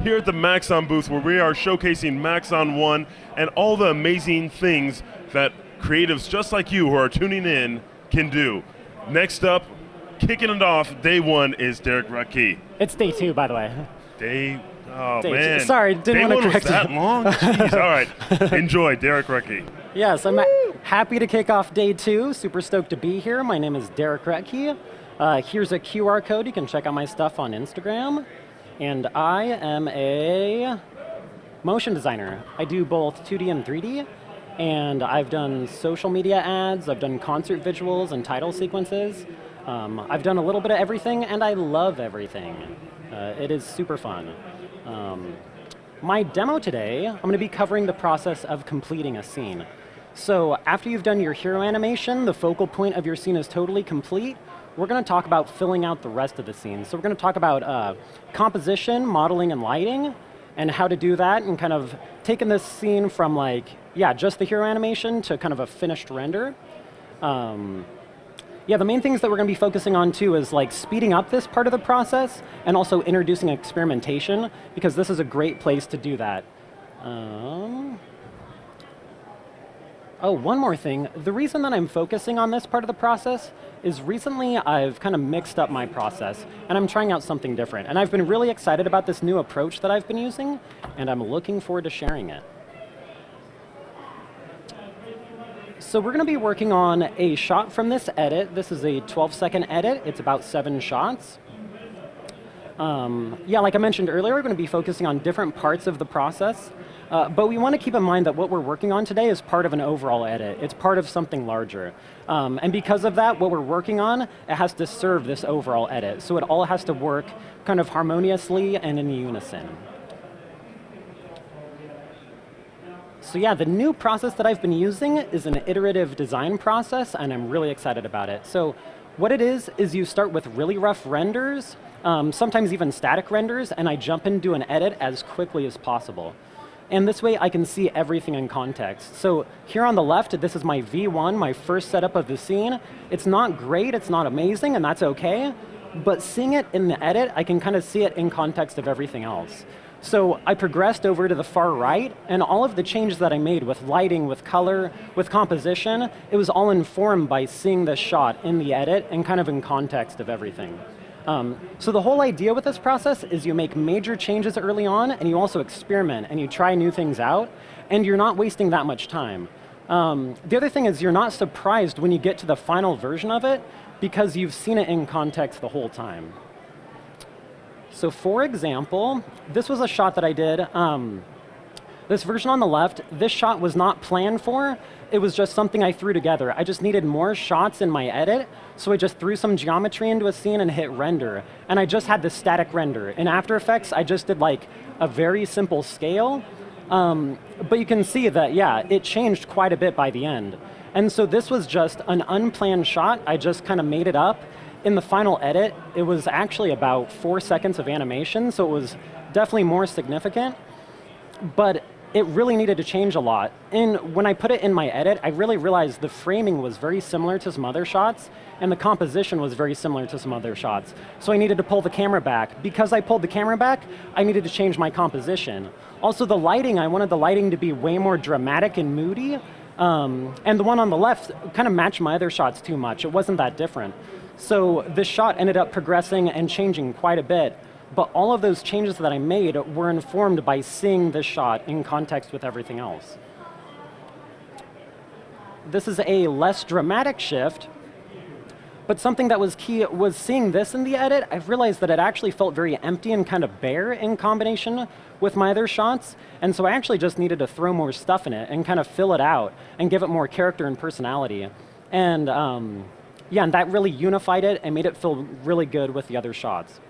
here at the Maxon booth where we are showcasing Maxon 1 and all the amazing things that creatives just like you who are tuning in can do. Next up, kicking it off, day one is Derek Rutkai. It's day 2, by the way. Day two. Sorry, didn't want to correct you. Day 1 was that long? Jeez, all right. Enjoy, Derek Rutkai. Yes, I'm happy to kick off day 2. Super stoked to be here. My name is Derek Rutkai. Here's a QR code. You can check out my stuff on Instagram. And I am a motion designer. I do both 2D and 3D. And I've done social media ads, I've done concert visuals and title sequences. I've done a little bit of everything, and I love everything. It is super fun. My demo today, I'm going to be covering the process of completing a scene. So after you've done your hero animation, the focal point of your scene is totally complete. We're going to talk about filling out the rest of the scene. So we're going to talk about composition, modeling, and lighting, and how to do that, and kind of taking this scene from just the hero animation to kind of a finished render. The main things that we're going to be focusing on too is speeding up this part of the process and also introducing experimentation, because this is a great place to do that. One more thing. The reason that I'm focusing on this part of the process is recently I've kind of mixed up my process and I'm trying out something different. And I've been really excited about this new approach that I've been using, and I'm looking forward to sharing it. So we're going to be working on a shot from this edit. This is a 12-second edit. It's about 7 shots. Like I mentioned earlier, we're going to be focusing on different parts of the process. But we want to keep in mind that what we're working on today is part of an overall edit. It's part of something larger. And because of that, what we're working on, it has to serve this overall edit. So it all has to work kind of harmoniously and in unison. So the new process that I've been using is an iterative design process, and I'm really excited about it. So what it is you start with really rough renders, sometimes even static renders, and I jump into an edit as quickly as possible. And this way I can see everything in context. So here on the left, this is my V1, my first setup of the scene. It's not great, it's not amazing, and that's okay. But seeing it in the edit, I can kind of see it in context of everything else. So I progressed over to the far right, and all of the changes that I made with lighting, with color, with composition, it was all informed by seeing this shot in the edit and kind of in context of everything. So the whole idea with this process is you make major changes early on, and you also experiment, and you try new things out, and you're not wasting that much time. The other thing is you're not surprised when you get to the final version of it, because you've seen it in context the whole time. So for example, this was a shot that I did. This version on the left, this shot was not planned for. It was just something I threw together. I just needed more shots in my edit, so I just threw some geometry into a scene and hit render. And I just had this static render. In After Effects, I just did a very simple scale. But you can see that, it changed quite a bit by the end. And so this was just an unplanned shot. I just kind of made it up. In the final edit, it was actually about 4 seconds of animation, so it was definitely more significant. But it really needed to change a lot. And when I put it in my edit, I really realized the framing was very similar to some other shots, and the composition was very similar to some other shots. So I needed to pull the camera back. Because I pulled the camera back, I needed to change my composition. Also the lighting, I wanted the lighting to be way more dramatic and moody. And the one on the left kind of matched my other shots too much. It wasn't that different. So this shot ended up progressing and changing quite a bit. But all of those changes that I made were informed by seeing this shot in context with everything else. This is a less dramatic shift, but something that was key was seeing this in the edit. I've realized that it actually felt very empty and kind of bare in combination with my other shots, and so I actually just needed to throw more stuff in it and kind of fill it out and give it more character and personality. And and that really unified it and made it feel really good with the other shots.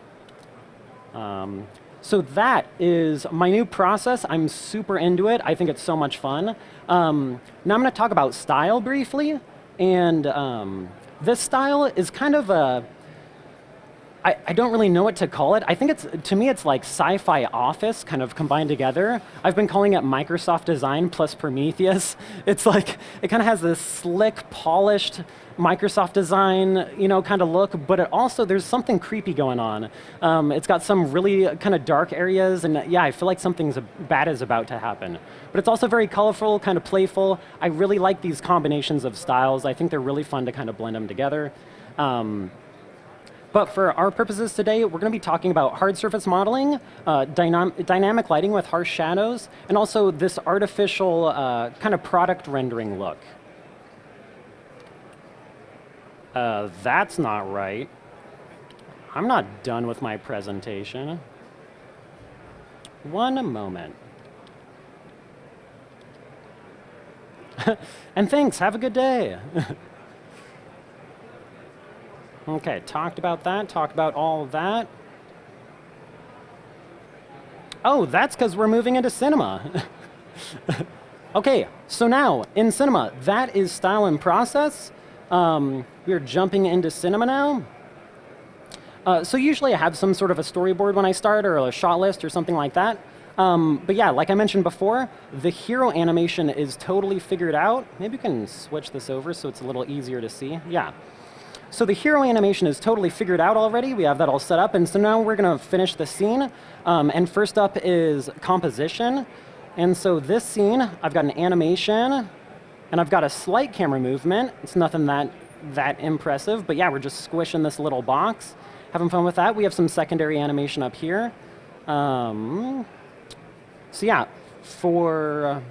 So that is my new process. I'm super into it. I think it's so much fun. Now I'm going to talk about style briefly. And this style is kind of I don't really know what to call it. I think to me, it's like sci-fi office kind of combined together. I've been calling it Microsoft Design plus Prometheus. It's like, it kind of has this slick, polished Microsoft Design, kind of look, but it also, there's something creepy going on. It's got some really kind of dark areas, and yeah, I feel like something bad is about to happen. But it's also very colorful, kind of playful. I really like these combinations of styles. I think they're really fun to kind of blend them together. But for our purposes today, we're going to be talking about hard surface modeling, dynamic lighting with harsh shadows, and also this artificial kind of product rendering look. That's not right. I'm not done with my presentation. One moment. And thanks, have a good day. Okay, talked about that, talked about all of that. Oh, that's because we're moving into cinema. Okay, so now, in cinema, that is style and process. We're jumping into cinema now. So usually I have some sort of a storyboard when I start, or a shot list or something like that. But yeah, like I mentioned before, the hero animation is totally figured out. Maybe we can switch this over so it's a little easier to see. Yeah. So the hero animation is totally figured out already. We have that all set up. And so now we're going to finish the scene. And first up is composition. And so this scene, I've got an animation, and I've got a slight camera movement. It's nothing that impressive. But yeah, we're just squishing this little box. Having fun with that. We have some secondary animation up here. So yeah, for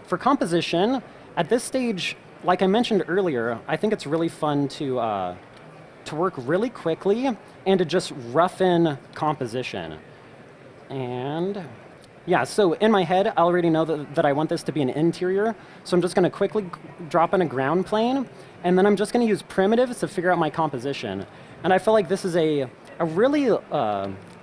composition, at this stage, like I mentioned earlier, I think it's really fun to work really quickly and to just rough in composition. And yeah, so in my head, I already know that I want this to be an interior. So I'm just going to quickly drop in a ground plane, and then I'm just going to use primitives to figure out my composition. And I feel like this is a really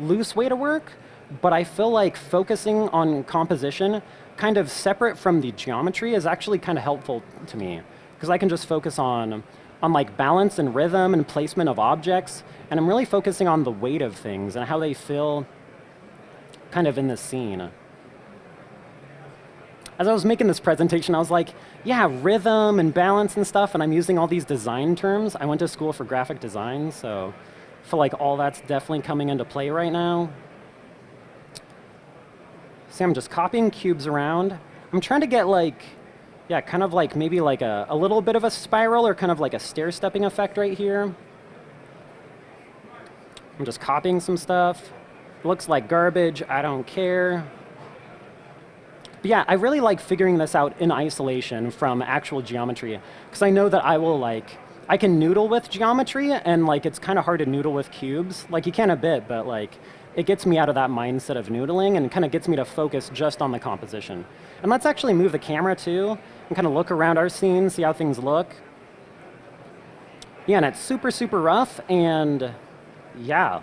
loose way to work, but I feel like focusing on composition kind of separate from the geometry is actually kind of helpful to me, because I can just focus on like balance and rhythm and placement of objects, and I'm really focusing on the weight of things and how they feel kind of in this scene. As I was making this presentation, I was like, yeah, rhythm and balance and stuff, and I'm using all these design terms. I went to school for graphic design, so I feel like all that's definitely coming into play right now. See, I'm just copying cubes around. I'm trying to get kind of like maybe like a little bit of a spiral or kind of like a stair-stepping effect right here. I'm just copying some stuff. Looks like garbage, I don't care. But yeah, I really like figuring this out in isolation from actual geometry, because I know that I can noodle with geometry, and it's kind of hard to noodle with cubes. You can a bit, but it gets me out of that mindset of noodling and kind of gets me to focus just on the composition. And let's actually move the camera too and kind of look around our scene, see how things look. Yeah, and it's super, super rough, and yeah,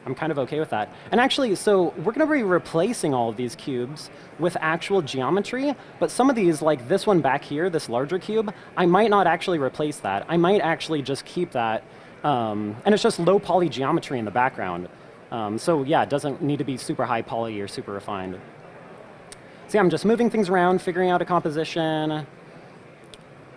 I'm kind of okay with that. And actually, so we're going to be replacing all of these cubes with actual geometry, but some of these, like this one back here, this larger cube, I might not actually replace that. I might actually just keep that, and it's just low poly geometry in the background. So yeah, it doesn't need to be super high poly or super refined. So yeah, I'm just moving things around, figuring out a composition.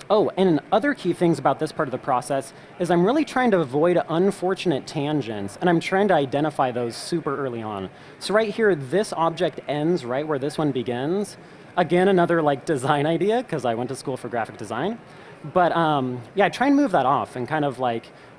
Oh, and other key things about this part of the process is I'm really trying to avoid unfortunate tangents, and I'm trying to identify those super early on. So right here, this object ends right where this one begins. Again, another design idea, because I went to school for graphic design. But yeah, try and move that off and kind of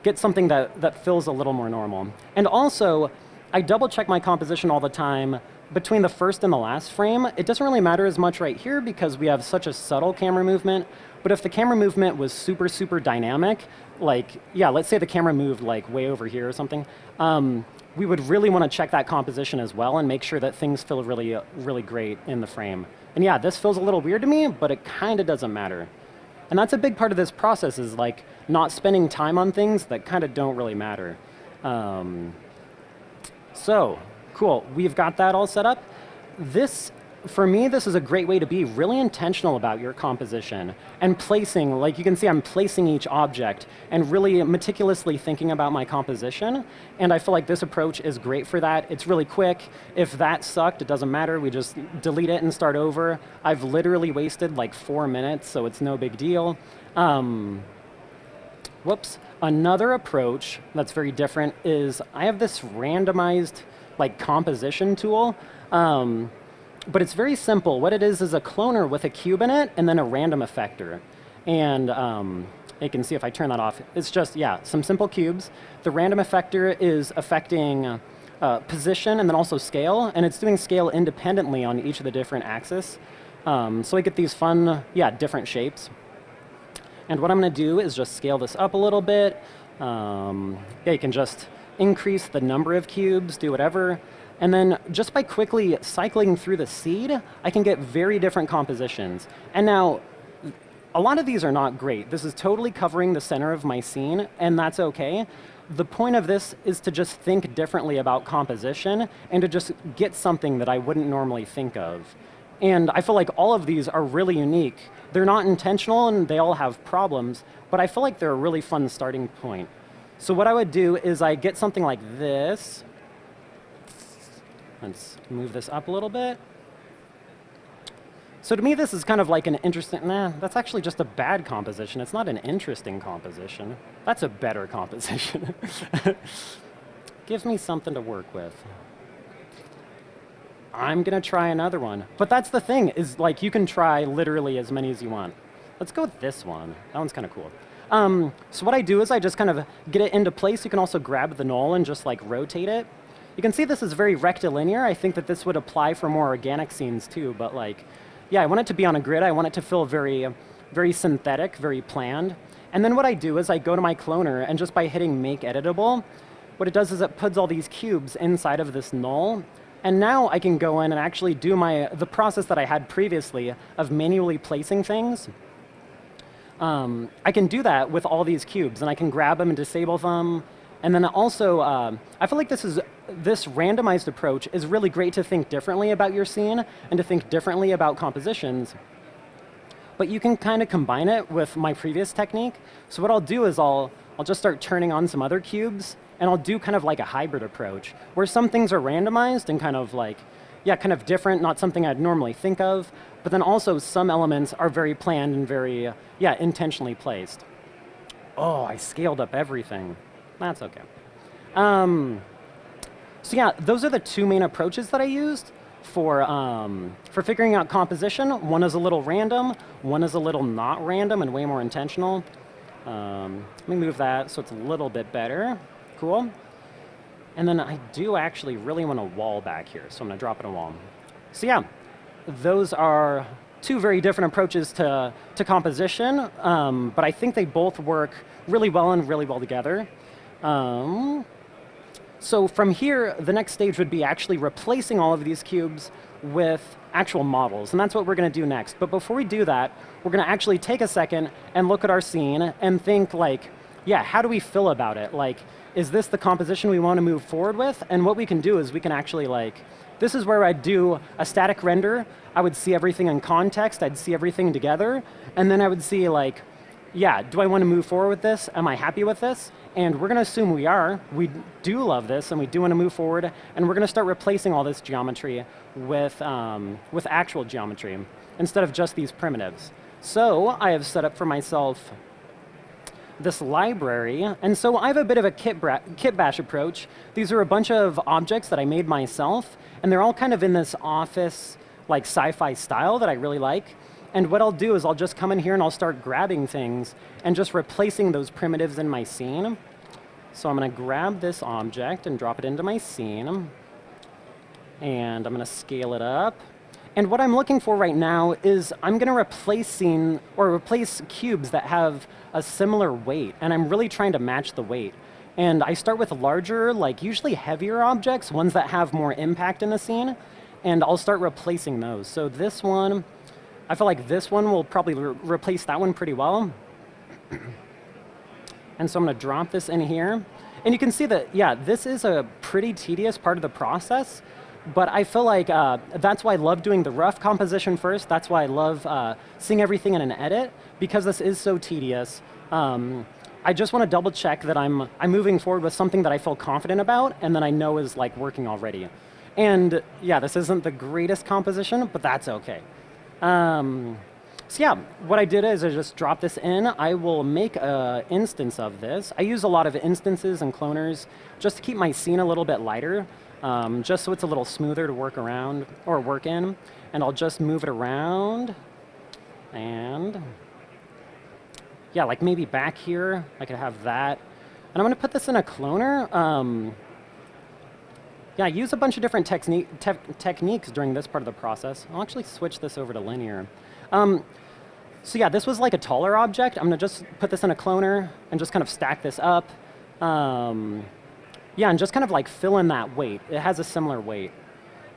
get something that feels a little more normal. And also, I double check my composition all the time between the first and the last frame. It doesn't really matter as much right here because we have such a subtle camera movement. But if the camera movement was super, super dynamic, yeah, let's say the camera moved way over here or something, we would really want to check that composition as well and make sure that things feel really, really great in the frame. And yeah, this feels a little weird to me, but it kind of doesn't matter. And that's a big part of this process is not spending time on things that kind of don't really matter. So, cool, we've got that all set up. This for me, this is a great way to be really intentional about your composition and placing, like you can see I'm placing each object and really meticulously thinking about my composition. And I feel like this approach is great for that. It's really quick. If that sucked, it doesn't matter. We just delete it and start over. I've literally wasted like 4 minutes, so it's no big deal. Whoops. Another approach that's very different is I have this randomized like composition tool. But it's very simple. What it is a cloner with a cube in it and then a random effector. And you can see if I turn that off, it's just, yeah, some simple cubes. The random effector is affecting position and then also scale, and it's doing scale independently on each of the different axes. So I get these fun, yeah, different shapes. And what I'm going to do is just scale this up a little bit. Yeah, you can just increase the number of cubes, do whatever. And then just by quickly cycling through the seed, I can get very different compositions. And now, a lot of these are not great. This is totally covering the center of my scene, and that's okay. The point of this is to just think differently about composition and to just get something that I wouldn't normally think of. And I feel like all of these are really unique. They're not intentional and they all have problems, but I feel like they're a really fun starting point. So what I would do is I get something like this. Let's move this up a little bit. So to me, this is kind of like an interesting, that's actually just a bad composition. It's not an interesting composition. That's a better composition. Gives me something to work with. I'm gonna try another one. But that's the thing, is like you can try literally as many as you want. Let's go with this one. That one's kind of cool. So what I do is I just kind of get it into place. You can also grab the null and just like rotate it. You can see this is very rectilinear. I think that this would apply for more organic scenes too, but like, yeah, I want it to be on a grid. I want it to feel very, very synthetic, very planned. And then what I do is I go to my cloner, and just by hitting make editable, what it does is it puts all these cubes inside of this null. And now I can go in and actually do the process that I had previously of manually placing things. I can do that with all these cubes, and I can grab them and disable them. And then also, I feel like this randomized approach is really great to think differently about your scene and to think differently about compositions. But you can kind of combine it with my previous technique. So what I'll do is I'll just start turning on some other cubes, and I'll do kind of like a hybrid approach, where some things are randomized and kind of like, yeah, kind of different, not something I'd normally think of, but then also some elements are very planned and very, yeah, intentionally placed. Oh, I scaled up everything. That's okay. So yeah, those are the two main approaches that I used for figuring out composition. One is a little random, one is a little not random and way more intentional. Let me move that so it's a little bit better. Cool. And then I do actually really want a wall back here, so I'm gonna drop it in a wall. So yeah, those are two very different approaches to composition, but I think they both work really well and really well together. So from here, the next stage would be actually replacing all of these cubes with actual models, and that's what we're gonna do next. But before we do that, we're gonna actually take a second and look at our scene and think like, yeah, how do we feel about it? Like, is this the composition we wanna move forward with? And what we can do is we can actually like, this is where I'd do a static render. I would see everything in context, I'd see everything together, and then I would see like, yeah, do I wanna move forward with this? Am I happy with this? And we're gonna assume we are. We do love this, and we do wanna move forward, and we're gonna start replacing all this geometry with actual geometry, instead of just these primitives. So I have set up for myself this library, and so I have a bit of a kit bash approach. These are a bunch of objects that I made myself, and they're all kind of in this office, like sci-fi style that I really like. And what I'll do is I'll just come in here and I'll start grabbing things and just replacing those primitives in my scene. So I'm gonna grab this object and drop it into my scene. And I'm gonna scale it up. And what I'm looking for right now is I'm gonna replace cubes that have a similar weight. And I'm really trying to match the weight. And I start with larger, like usually heavier objects, ones that have more impact in the scene. And I'll start replacing those. So this one, I feel like this one will probably replace that one pretty well. And so I'm gonna drop this in here. And you can see that, yeah, this is a pretty tedious part of the process. But I feel like that's why I love doing the rough composition first. That's why I love seeing everything in an edit, because this is so tedious. I just want to double check that I'm moving forward with something that I feel confident about and that I know is like working already. And yeah, this isn't the greatest composition, but that's okay. So yeah, what I did is I just dropped this in. I will make an instance of this. I use a lot of instances and cloners just to keep my scene a little bit lighter, just so it's a little smoother to work around or work in. And I'll just move it around. And yeah, like maybe back here, I could have that. And I'm going to put this in a cloner. Yeah, I use a bunch of different techniques during this part of the process. I'll actually switch this over to linear. So yeah, this was like a taller object. I'm going to just put this in a cloner and just kind of stack this up. Yeah, and just kind of like fill in that weight. It has a similar weight.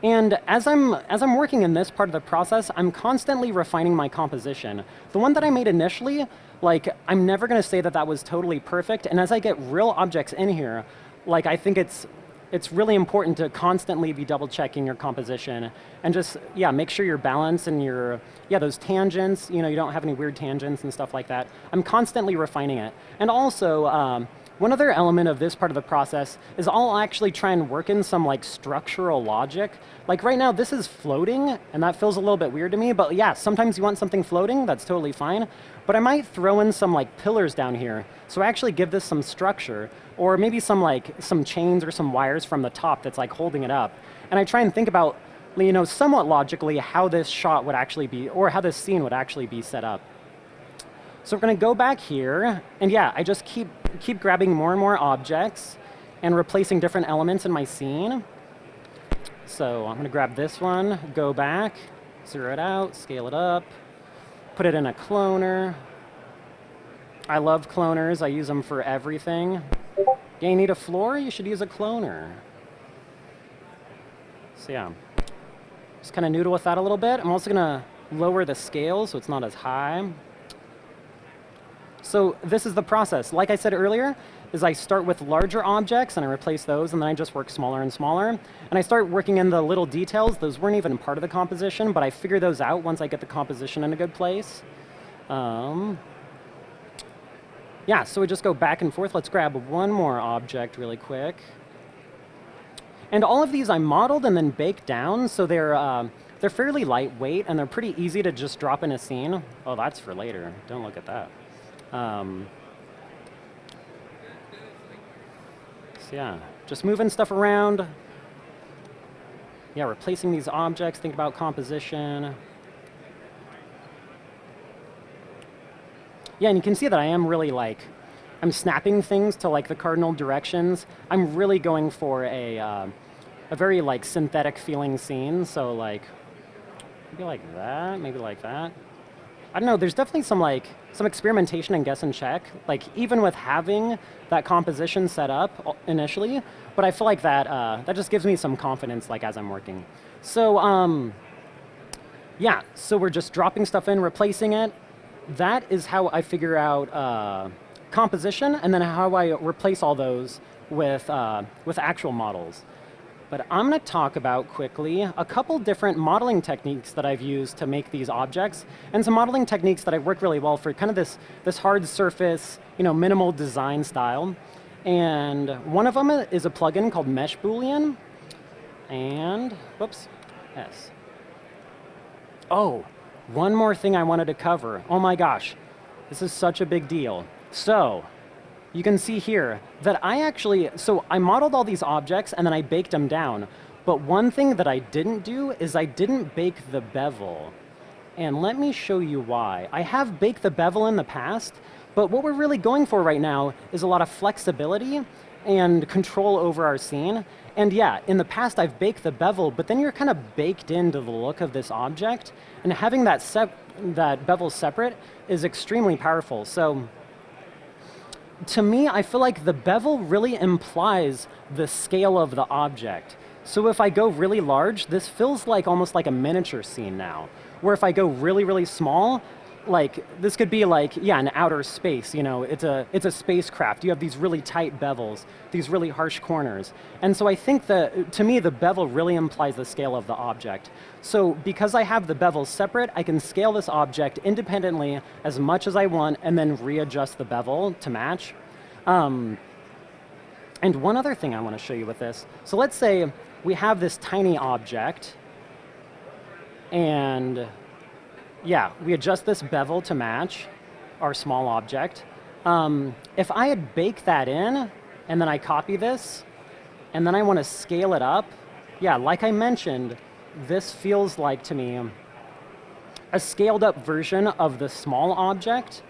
And as I'm working in this part of the process, I'm constantly refining my composition. The one that I made initially, like, I'm never going to say that that was totally perfect. And as I get real objects in here, like, I think it's really important to constantly be double checking your composition and just, yeah, make sure your balance and your, yeah, those tangents, you know, you don't have any weird tangents and stuff like that. I'm constantly refining it. And also, one other element of this part of the process is I'll actually try and work in some like structural logic. Like right now, this is floating, and that feels a little bit weird to me, but yeah, sometimes you want something floating, that's totally fine. But I might throw in some like pillars down here, so I actually give this some structure, or maybe some chains or some wires from the top that's like holding it up. And I try and think about, you know, somewhat logically how this shot would actually be, or how this scene would actually be set up. So we're going to go back here, and yeah, I just keep grabbing more and more objects and replacing different elements in my scene. So I'm going to grab this one, go back, zero it out, scale it up, put it in a cloner. I love cloners. I use them for everything. Yeah, you need a floor? You should use a cloner. So yeah, just kind of noodle with that a little bit. I'm also going to lower the scale so it's not as high. So this is the process. Like I said earlier, is I start with larger objects and I replace those, and then I just work smaller and smaller. And I start working in the little details. Those weren't even part of the composition, but I figure those out once I get the composition in a good place. Yeah, so we just go back and forth. Let's grab one more object really quick. And all of these I modeled and then baked down, so they're fairly lightweight and they're pretty easy to just drop in a scene. Oh, that's for later. Don't look at that. So yeah, just moving stuff around. Yeah, replacing these objects, think about composition. Yeah, and you can see that I am really like, I'm snapping things to like the cardinal directions. I'm really going for a very like synthetic feeling scene. So like, maybe like that, maybe like that. I don't know, there's definitely some experimentation and guess and check, like even with having that composition set up initially, but I feel like that just gives me some confidence like as I'm working. So yeah, so we're just dropping stuff in, replacing it. That is how I figure out composition, and then how I replace all those with actual models. But I'm going to talk about quickly a couple different modeling techniques that I've used to make these objects, and some modeling techniques that I work really well for kind of this hard surface, you know, minimal design style. And one of them is a plugin called Mesh Boolean. And, whoops, S. Oh, one more thing I wanted to cover. Oh my gosh, this is such a big deal. So, you can see here that so I modeled all these objects and then I baked them down. But one thing that I didn't do is I didn't bake the bevel. And let me show you why. I have baked the bevel in the past, but what we're really going for right now is a lot of flexibility and control over our scene. And yeah, in the past I've baked the bevel, but then you're kind of baked into the look of this object, and having that bevel separate is extremely powerful. So to me, I feel like the bevel really implies the scale of the object. So if I go really large, this feels like almost like a miniature scene now. Where if I go really, really small, like this could be like, yeah, an outer space. It's a spacecraft. You have these really tight bevels, these really harsh corners. And so I think that, to me, the bevel really implies the scale of the object. So because I have the bevels separate, I can scale this object independently as much as I want and then readjust the bevel to match. And one other thing I want to show you with this. So let's say we have this tiny object, and yeah, we adjust this bevel to match our small object. If I had baked that in, and then I copy this, and then I want to scale it up, yeah, like I mentioned, this feels like, to me, a scaled up version of the small object,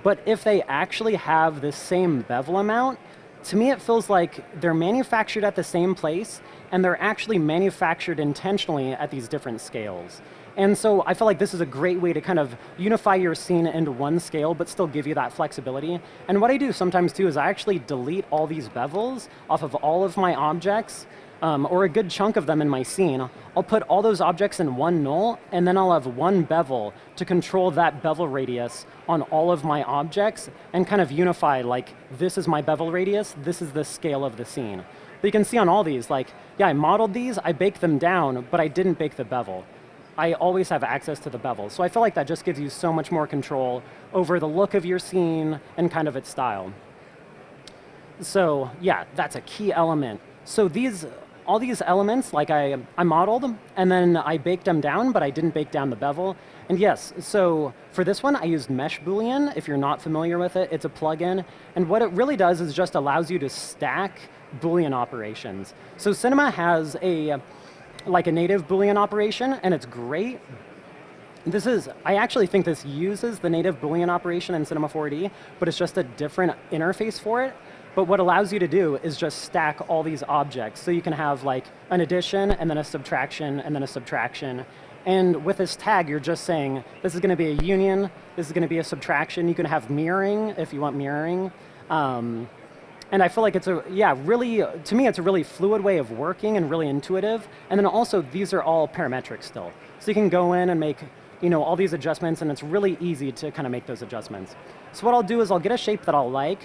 but if they actually have the same bevel amount, to me it feels like they're manufactured at the same place, and they're actually manufactured intentionally at these different scales. And so I feel like this is a great way to kind of unify your scene into one scale, but still give you that flexibility. And what I do sometimes too is I actually delete all these bevels off of all of my objects, or a good chunk of them in my scene. I'll put all those objects in one null, and then I'll have one bevel to control that bevel radius on all of my objects, and kind of unify, like, this is my bevel radius, this is the scale of the scene. But you can see on all these, like, yeah, I modeled these, I baked them down, but I didn't bake the bevel. I always have access to the bevel. So I feel like that just gives you so much more control over the look of your scene and kind of its style. So yeah, that's a key element. So all these elements, like I modeled, and then I baked them down, but I didn't bake down the bevel. And yes, so for this one, I used Mesh Boolean. If you're not familiar with it, it's a plugin. And what it really does is just allows you to stack Boolean operations. So Cinema has like a native Boolean operation, and it's great. I actually think this uses the native Boolean operation in Cinema 4D, but it's just a different interface for it. But what allows you to do is just stack all these objects. So you can have like an addition, and then a subtraction, and then a subtraction. And with this tag, you're just saying, this is going to be a union, this is going to be a subtraction. You can have mirroring if you want mirroring. And I feel like it's really, to me, it's a really fluid way of working and really intuitive. And then also, these are all parametric still. So you can go in and make, all these adjustments, and it's really easy to kind of make those adjustments. So what I'll do is I'll get a shape that I'll like,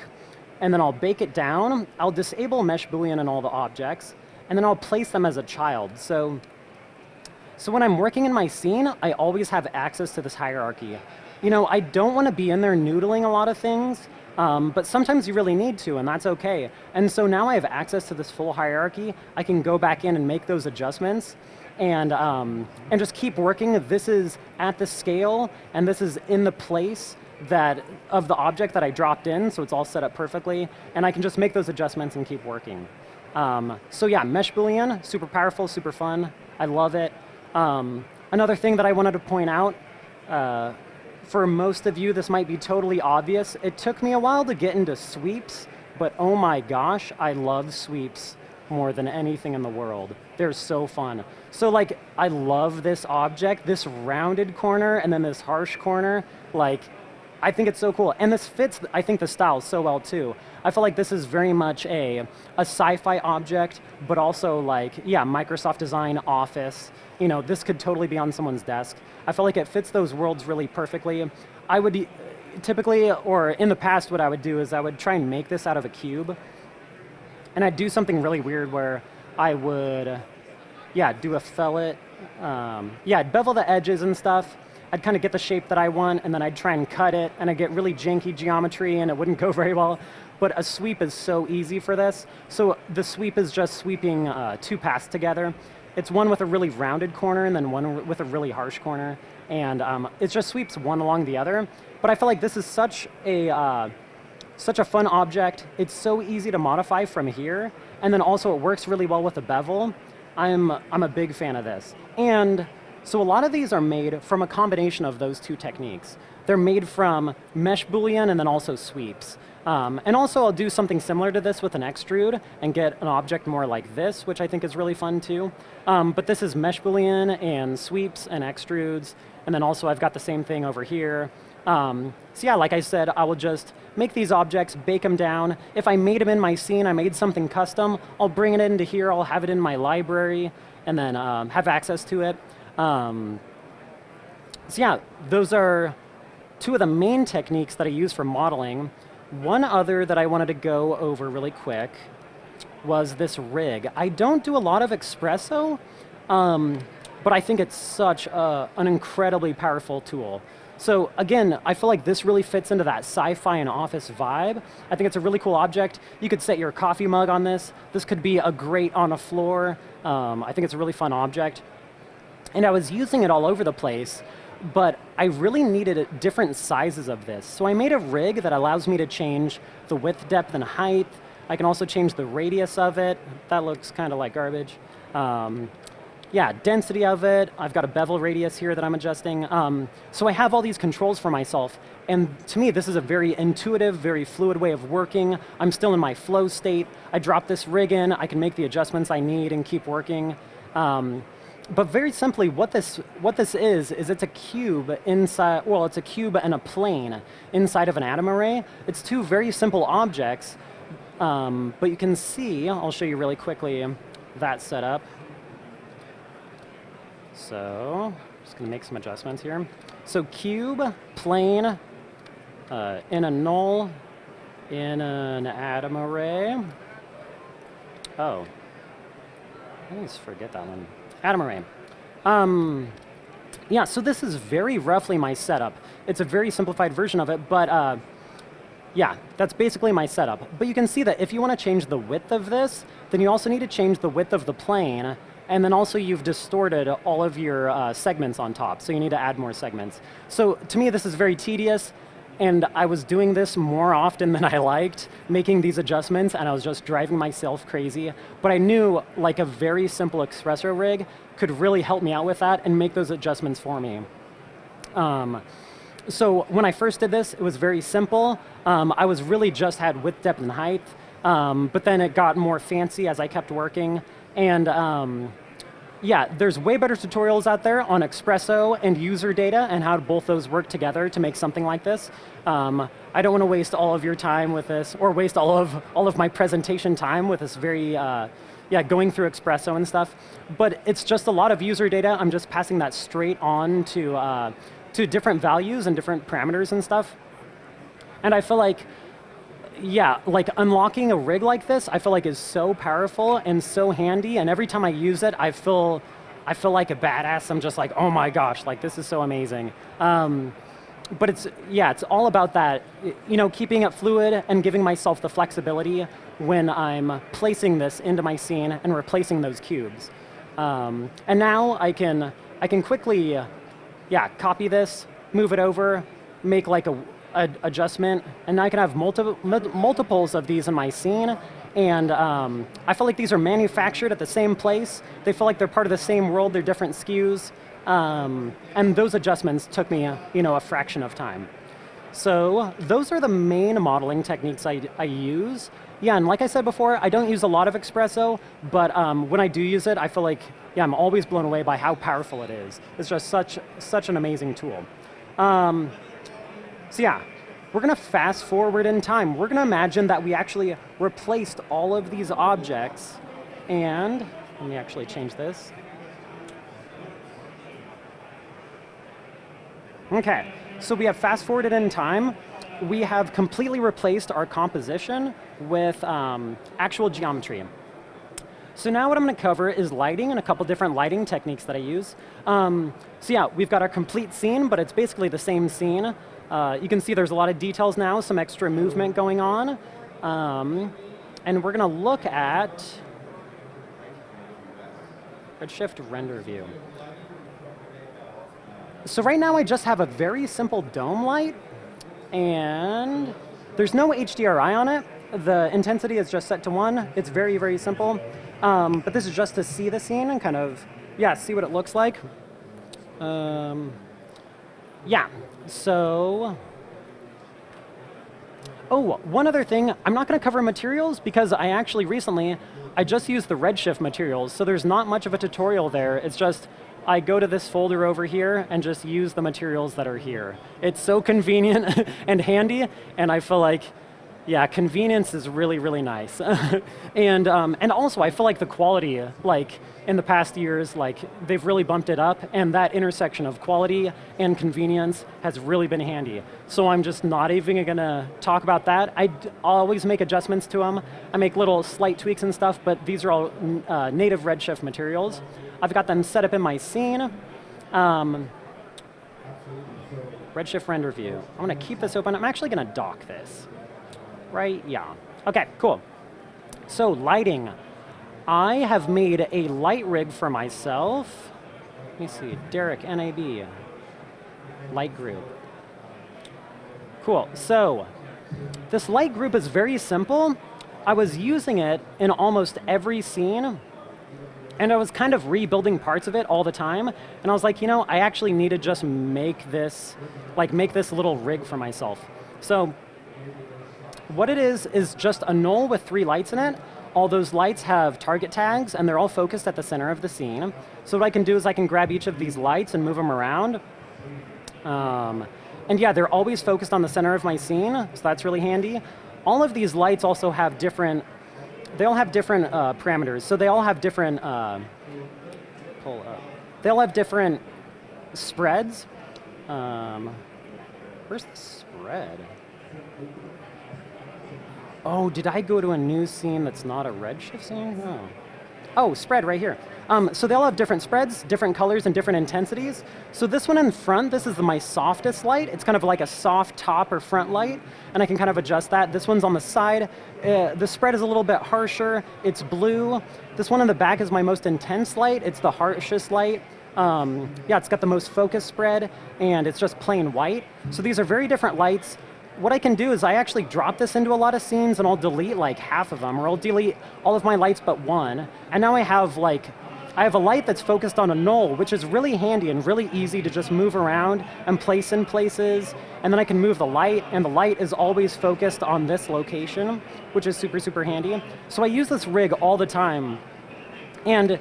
and then I'll bake it down. I'll disable Mesh Boolean in all the objects, and then I'll place them as a child. So when I'm working in my scene, I always have access to this hierarchy. I don't want to be in there noodling a lot of things, but sometimes you really need to, and that's okay. And so now I have access to this full hierarchy. I can go back in and make those adjustments, and just keep working. This is at the scale, and this is in the place of the object that I dropped in, so it's all set up perfectly, and I can just make those adjustments and keep working. So yeah, Mesh Boolean, super powerful, super fun. I love it. Another thing that I wanted to point out, for most of you, this might be totally obvious. It took me a while to get into sweeps, but oh my gosh, I love sweeps more than anything in the world. They're so fun. So like, I love this object, this rounded corner, and then this harsh corner. Like, I think it's so cool. And this fits, I think, the style so well too. I feel like this is very much a sci-fi object, but also like, yeah, Microsoft design, Office. This could totally be on someone's desk. I feel like it fits those worlds really perfectly. I would typically, or in the past, what I would do is I would try and make this out of a cube. And I'd do something really weird where I would, do a fillet. I'd bevel the edges and stuff. I'd kind of get the shape that I want, and then I'd try and cut it, and I'd get really janky geometry, and it wouldn't go very well. But a sweep is so easy for this. So the sweep is just sweeping two paths together. It's one with a really rounded corner, and then one with a really harsh corner. And it just sweeps one along the other. But I feel like this is such a fun object. It's so easy to modify from here. And then also it works really well with the bevel. I'm a big fan of this. And so a lot of these are made from a combination of those two techniques. They're made from Mesh Boolean and then also sweeps. And also I'll do something similar to this with an extrude and get an object more like this, which I think is really fun too. But this is Mesh Boolean and sweeps and extrudes. And then also I've got the same thing over here. So yeah, like I said, I will just make these objects, bake them down. If I made them in my scene, I made something custom, I'll bring it into here, I'll have it in my library, and then have access to it. So yeah, those are two of the main techniques that I use for modeling. One other that I wanted to go over really quick was this rig. I don't do a lot of espresso, but I think it's such an incredibly powerful tool. So again, I feel like this really fits into that sci-fi and office vibe. I think it's a really cool object. You could set your coffee mug on this. This could be a grate on a floor. I think it's a really fun object. And I was using it all over the place, but I really needed different sizes of this. So I made a rig that allows me to change the width, depth, and height. I can also change the radius of it. That looks kind of like garbage. Yeah, density of it. I've got a bevel radius here that I'm adjusting. So I have all these controls for myself. And to me, this is a very intuitive, very fluid way of working. I'm still in my flow state. I drop this rig in. I can make the adjustments I need and keep working. But very simply, what this is it's a cube inside, well, it's a cube and a plane inside of an atom array. It's two very simple objects. But you can see, I'll show you really quickly that setup. So, just going to make some adjustments here. So cube, plane, in a null, in an atom array. Oh, I always forget that one. Atom array. Yeah, so this is very roughly my setup. It's a very simplified version of it, but yeah, that's basically my setup. But you can see that if you want to change the width of this, then you also need to change the width of the plane. And then also you've distorted all of your segments on top, so you need to add more segments. So to me, this is very tedious, and I was doing this more often than I liked, making these adjustments, and I was just driving myself crazy. But I knew like a very simple espresso rig could really help me out with that and make those adjustments for me. So when I first did this, it was very simple. I was really just had width, depth, and height, but then it got more fancy as I kept working. And yeah, there's way better tutorials out there on espresso and user data and how both those work together to make something like this. I don't want to waste all of your time with this, or waste all of my presentation time with this very, yeah, going through espresso and stuff. But it's just a lot of user data. I'm just passing that straight on to different values and different parameters and stuff. And I feel like, yeah, like unlocking a rig like this, I feel like is so powerful and so handy. And every time I use it, I feel like a badass. I'm just like, oh my gosh, like this is so amazing. But it's all about that, you know, keeping it fluid and giving myself the flexibility when I'm placing this into my scene and replacing those cubes. And now I can quickly, yeah, copy this, move it over, make like a adjustment, and now I can have multiples of these in my scene, and I feel like these are manufactured at the same place. They feel like they're part of the same world, they're different SKUs, and those adjustments took me a fraction of time. So those are the main modeling techniques I use. Yeah, and like I said before, I don't use a lot of espresso, but when I do use it, I feel like, yeah, I'm always blown away by how powerful it is. It's just such an amazing tool. So yeah, we're going to fast forward in time. We're going to imagine that we actually replaced all of these objects, and let me actually change this. Okay, so we have fast forwarded in time. We have completely replaced our composition with actual geometry. So now what I'm going to cover is lighting and a couple different lighting techniques that I use. So yeah, we've got our complete scene, but it's basically the same scene. You can see there's a lot of details now, some extra movement going on. And we're going to look at Redshift render view. So right now I just have a very simple dome light, and there's no HDRI on it. The intensity is just set to 1. It's very, very simple. But this is just to see the scene and kind of, yeah, see what it looks like. Yeah, so, oh, one other thing, I'm not going to cover materials because I actually recently, I just used the Redshift materials, so there's not much of a tutorial there. It's just, I go to this folder over here and just use the materials that are here. It's so convenient and handy, and I feel like, Yeah, convenience is really, really nice. And also I feel like the quality, like in the past years, like they've really bumped it up, and that intersection of quality and convenience has really been handy. So I'm just not even gonna talk about that. I'll always make adjustments to them. I make little slight tweaks and stuff, but these are all native Redshift materials. I've got them set up in my scene. Redshift render view. I'm gonna keep this open. I'm actually gonna dock this. Right, yeah. Okay, cool. So lighting. I have made a light rig for myself. Let me see, Derek, NAB, light group. Cool, so this light group is very simple. I was using it in almost every scene, and I was kind of rebuilding parts of it all the time, and I was like, I actually need to just make this little rig for myself. So what it is just a null with 3 lights in it. All those lights have target tags, and they're all focused at the center of the scene. So what I can do is I can grab each of these lights and move them around. And yeah, they're always focused on the center of my scene, so that's really handy. All of these lights also have different, parameters. So they all have different, they all have different spreads. Where's the spread? Oh, did I go to a new scene that's not a Redshift scene? No. Oh, spread right here. So they all have different spreads, different colors, and different intensities. So this one in front, this is my softest light. It's kind of like a soft top or front light, and I can kind of adjust that. This one's on the side. The spread is a little bit harsher. It's blue. This one in the back is my most intense light. It's the harshest light. Yeah, it's got the most focus spread, and it's just plain white. So these are very different lights. What I can do is I actually drop this into a lot of scenes, and I'll delete like half of them, or I'll delete all of my lights but one. And now I have a light that's focused on a null, which is really handy and really easy to just move around and place in places. And then I can move the light, and the light is always focused on this location, which is super, super handy. So I use this rig all the time. And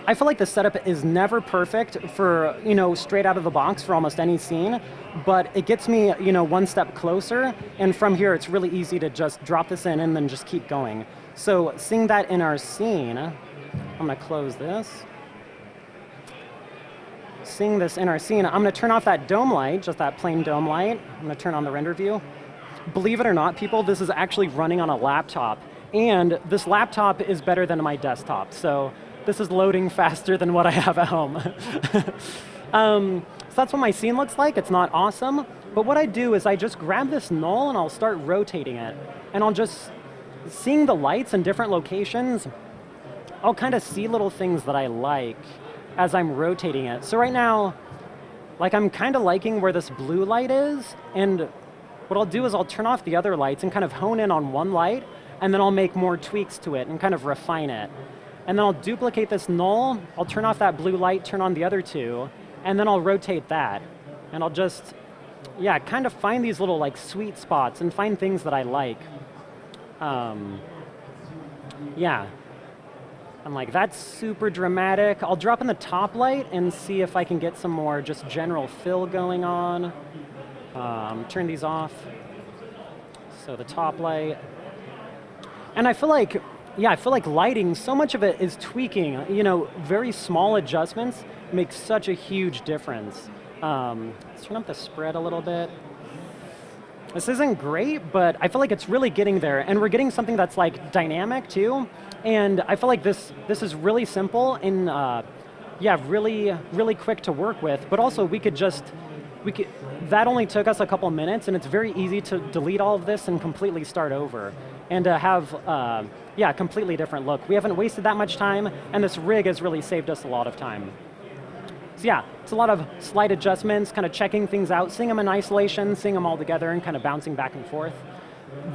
I feel like the setup is never perfect for, straight out of the box for almost any scene, but it gets me, one step closer, and from here it's really easy to just drop this in and then just keep going. So seeing that in our scene, I'm gonna close this. Seeing this in our scene, I'm gonna turn off that dome light, just that plain dome light. I'm gonna turn on the render view. Believe it or not, people, this is actually running on a laptop, and this laptop is better than my desktop, so this is loading faster than what I have at home. So that's what my scene looks like. It's not awesome, but what I do is I just grab this null and I'll start rotating it. And I'll just, seeing the lights in different locations, I'll kind of see little things that I like as I'm rotating it. So right now, I'm kind of liking where this blue light is, and what I'll do is I'll turn off the other lights and kind of hone in on one light, and then I'll make more tweaks to it and kind of refine it. And then I'll duplicate this null, I'll turn off that blue light, turn on the other two, and then I'll rotate that. And I'll just, kind of find these little sweet spots and find things that I like. Yeah. I'm like, that's super dramatic. I'll drop in the top light and see if I can get some more just general fill going on. Turn these off. So the top light. And I feel like lighting, so much of it is tweaking. Very small adjustments make such a huge difference. Let's turn up the spread a little bit. This isn't great, but I feel like it's really getting there, and we're getting something that's dynamic too. And I feel like this is really simple and really, really quick to work with. But also that only took us a couple minutes, and it's very easy to delete all of this and completely start over, and to have a completely different look. We haven't wasted that much time, and this rig has really saved us a lot of time. So yeah, it's a lot of slight adjustments, kind of checking things out, seeing them in isolation, seeing them all together, and kind of bouncing back and forth.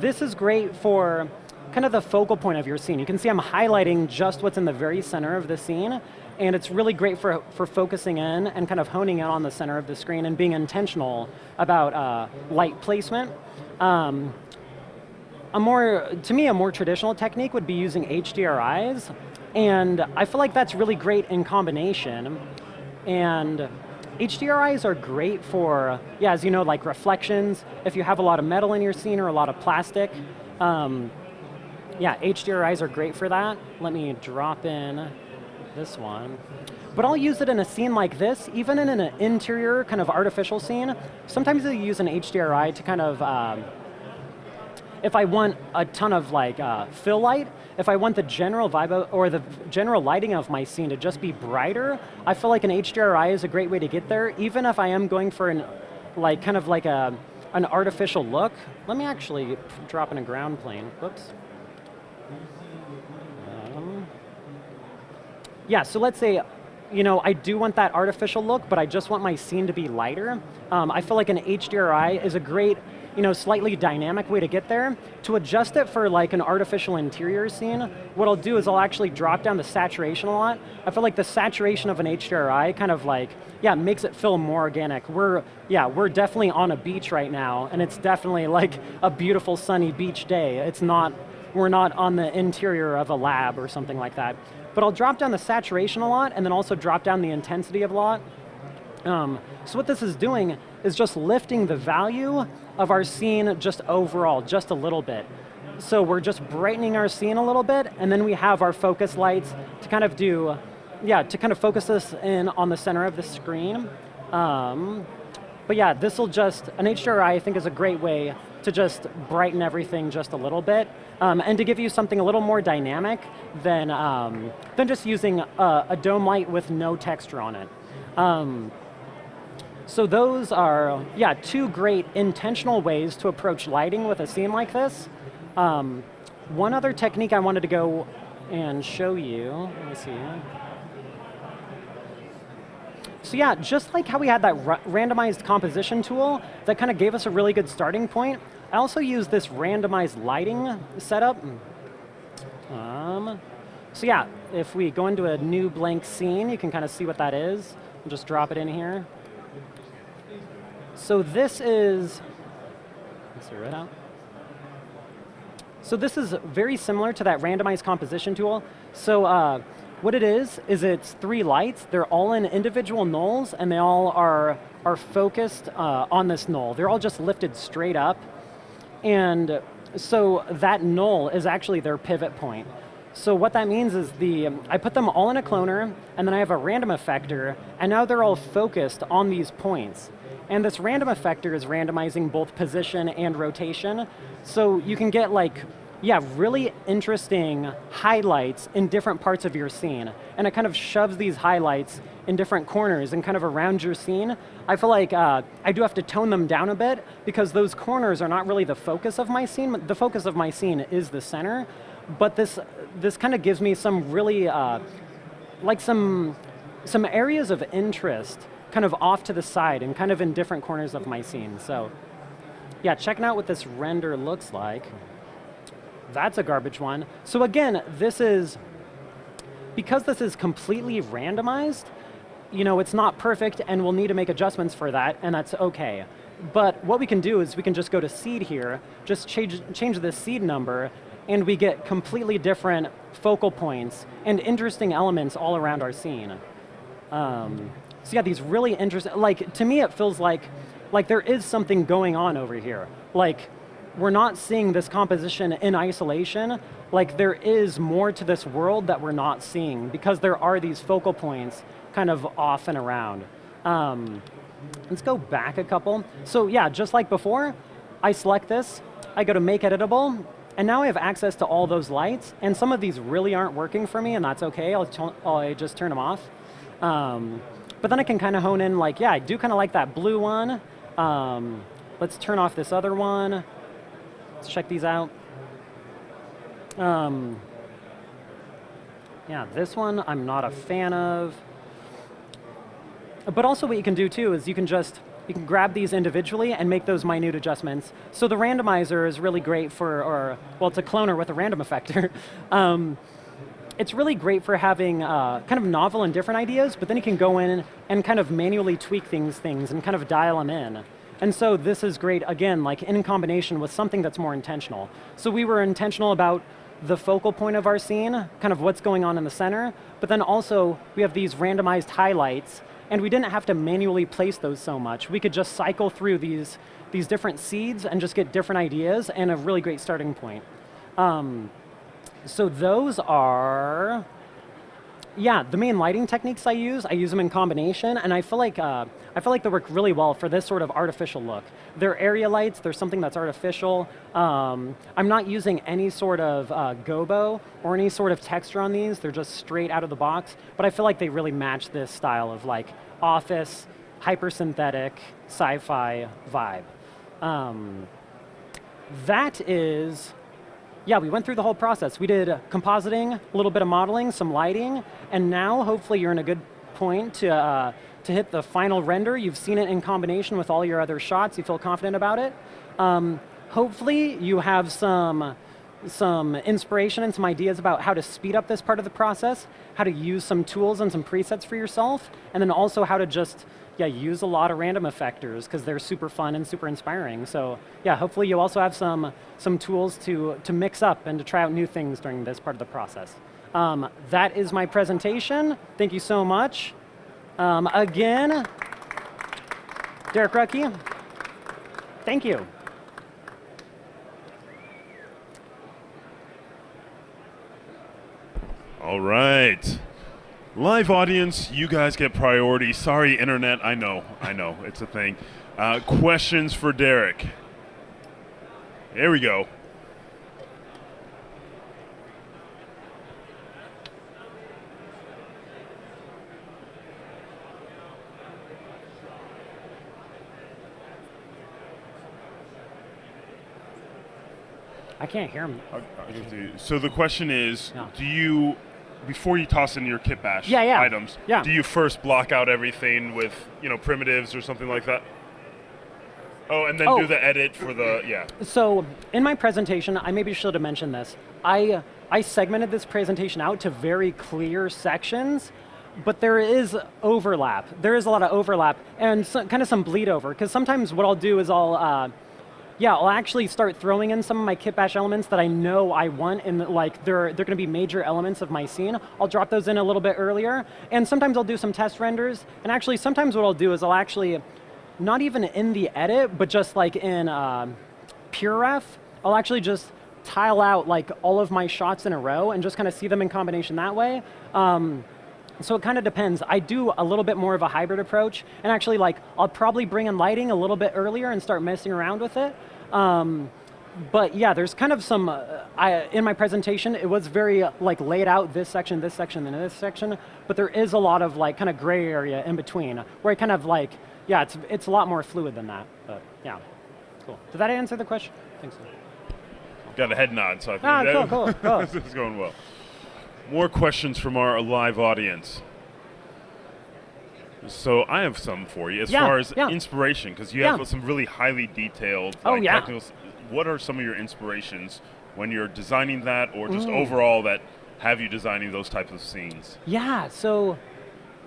This is great for kind of the focal point of your scene. You can see I'm highlighting just what's in the very center of the scene, and it's really great for focusing in and kind of honing in on the center of the screen and being intentional about light placement. To me, a more traditional technique would be using HDRIs, and I feel like that's really great in combination. And HDRIs are great for, yeah, as you know, like reflections. If you have a lot of metal in your scene or a lot of plastic, yeah, HDRIs are great for that. Let me drop in this one. But I'll use it in a scene like this, even in an interior kind of artificial scene. Sometimes I use an HDRI to kind of, if I want a ton of like fill light, if I want the general vibe or the general lighting of my scene to just be brighter, I feel like an HDRI is a great way to get there, even if I am going for an, like kind of like an artificial look. Let me actually drop in a ground plane. Whoops. Yeah, so let's say, you know, I do want that artificial look, but I just want my scene to be lighter. I feel like an HDRI is a great, you know, slightly dynamic way to get there. To adjust it for like an artificial interior scene, what I'll do is I'll actually drop down the saturation a lot. I feel like the saturation of an HDRI kind of like, yeah, makes it feel more organic. We're definitely on a beach right now, and it's definitely like a beautiful sunny beach day. We're not on the interior of a lab or something like that. But I'll drop down the saturation a lot and then also drop down the intensity a lot. So what this is doing is just lifting the value of our scene just overall, just a little bit. So we're just brightening our scene a little bit, and then we have our focus lights to kind of do, yeah, to kind of focus us in on the center of the screen. But yeah, an HDRI I think is a great way to just brighten everything just a little bit, and to give you something a little more dynamic than just using a dome light with no texture on it. So those are, yeah, two great intentional ways to approach lighting with a scene like this. One other technique I wanted to go and show you, let me see. So yeah, just like how we had that randomized composition tool that kind of gave us a really good starting point, I also use this randomized lighting setup. So yeah, if we go into a new blank scene, you can kind of see what that is. I'll just drop it in here. So this is, let's see right out. So this is very similar to that randomized composition tool. So what it is it's 3 lights. They're all in individual nulls, and they all are focused on this null. They're all just lifted straight up. And so that null is actually their pivot point. So what that means is I put them all in a cloner, and then I have a random effector, and now they're all focused on these points. And this random effector is randomizing both position and rotation. So you can get like, yeah, really interesting highlights in different parts of your scene. And it kind of shoves these highlights in different corners and kind of around your scene. I feel like I do have to tone them down a bit because those corners are not really the focus of my scene. The focus of my scene is the center. But this kind of gives me some really, like some areas of interest kind of off to the side and kind of in different corners of my scene. So yeah, checking out what this render looks like. That's a garbage one. So again, because this is completely randomized, you know, it's not perfect and we'll need to make adjustments for that, and that's okay. But what we can do is we can just go to seed here, just change the seed number, and we get completely different focal points and interesting elements all around our scene. So yeah, these really interesting, like to me it feels like there is something going on over here. Like we're not seeing this composition in isolation, like there is more to this world that we're not seeing because there are these focal points kind of off and around. Let's go back a couple. So yeah, just like before, I select this, I go to make editable, and now I have access to all those lights, and some of these really aren't working for me, and that's okay, I'll just turn them off. But then I can kind of hone in like, yeah, I do kind of like that blue one. Let's turn off this other one. Let's check these out. Yeah, this one I'm not a fan of. But also what you can do too is you can grab these individually and make those minute adjustments. So the randomizer is really great for, it's a cloner with a random effector. It's really great for having kind of novel and different ideas, but then you can go in and kind of manually tweak things and kind of dial them in. And so this is great, again, like in combination with something that's more intentional. So we were intentional about the focal point of our scene, kind of what's going on in the center, but then also we have these randomized highlights, and we didn't have to manually place those so much. We could just cycle through these different seeds and just get different ideas and a really great starting point. So those are, yeah, the main lighting techniques I use them in combination, and I feel like they work really well for this sort of artificial look. They're area lights, they're something that's artificial. I'm not using any sort of gobo or any sort of texture on these, they're just straight out of the box, but I feel like they really match this style of like office, hyper-synthetic, sci-fi vibe. That is, yeah, we went through the whole process. We did compositing, a little bit of modeling, some lighting, and now hopefully you're in a good point to hit the final render. You've seen it in combination with all your other shots. You feel confident about it. Hopefully you have some inspiration and some ideas about how to speed up this part of the process, how to use some tools and some presets for yourself, and then also how to just use a lot of random effectors because they're super fun and super inspiring. So yeah, hopefully you also have some tools to mix up and to try out new things during this part of the process. That is my presentation. Thank you so much. Again, Derek Rutkai, thank you. All right. Live audience, you guys get priority. Sorry, internet, I know, it's a thing. Questions for Derek. There we go. I can't hear him. So the question is, Yeah. do you, before you toss in your kit bash Yeah. items, Yeah. do you first block out everything with primitives or something like that? Oh, and then do the edit for the, yeah. So in my presentation, I maybe should have mentioned this. I segmented this presentation out to very clear sections, but there is overlap. There is a lot of overlap and kind of some bleed over, because sometimes what I'll do is I'll actually start throwing in some of my kit bash elements that I know I want, and like they're going to be major elements of my scene. I'll drop those in a little bit earlier, and sometimes I'll do some test renders. And actually, sometimes what I'll do is I'll actually, not even in the edit, but just like in PureRef, I'll actually just tile out like all of my shots in a row and just kind of see them in combination that way. So it kind of depends. I do a little bit more of a hybrid approach, and actually like I'll probably bring in lighting a little bit earlier and start messing around with it. But yeah, there's kind of some, in my presentation, it was very like laid out this section, and this section, but there is a lot of like kind of gray area in between where I kind of like, yeah, it's a lot more fluid than that, but yeah, cool. Did that answer the question? I think so. Got a head nod, so I think cool. this is going well. More questions from our live audience. So I have some for you as far as inspiration, because you have some really highly detailed technical. What are some of your inspirations when you're designing that, or just overall that have you designing those types of scenes? Yeah, so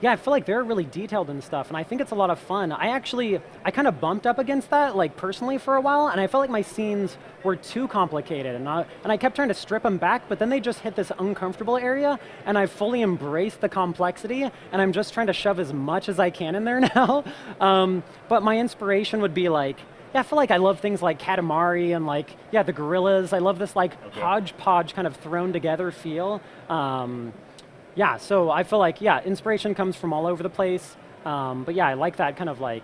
I feel like they're really detailed and stuff, and I think it's a lot of fun. I kind of bumped up against that, like personally for a while, and I felt like my scenes were too complicated, and I kept trying to strip them back, but then they just hit this uncomfortable area, and I fully embraced the complexity, and I'm just trying to shove as much as I can in there now. But my inspiration would be like, I feel like I love things like Katamari and like, the gorillas. I love this like hodgepodge kind of thrown together feel. So I feel like, inspiration comes from all over the place. But I like that kind of like,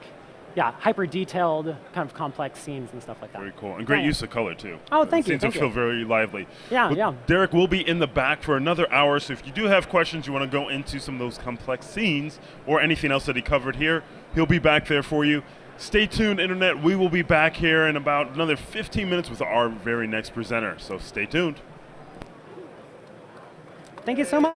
hyper detailed, kind of complex scenes and stuff like that. Very cool. And great use of color too. Oh, thank you. Scenes will feel very lively. Yeah. Derek will be in the back for another hour, so if you do have questions, you want to go into some of those complex scenes or anything else that he covered here, he'll be back there for you. Stay tuned, Internet. We will be back here in about another 15 minutes with our very next presenter, so stay tuned. Thank you so much.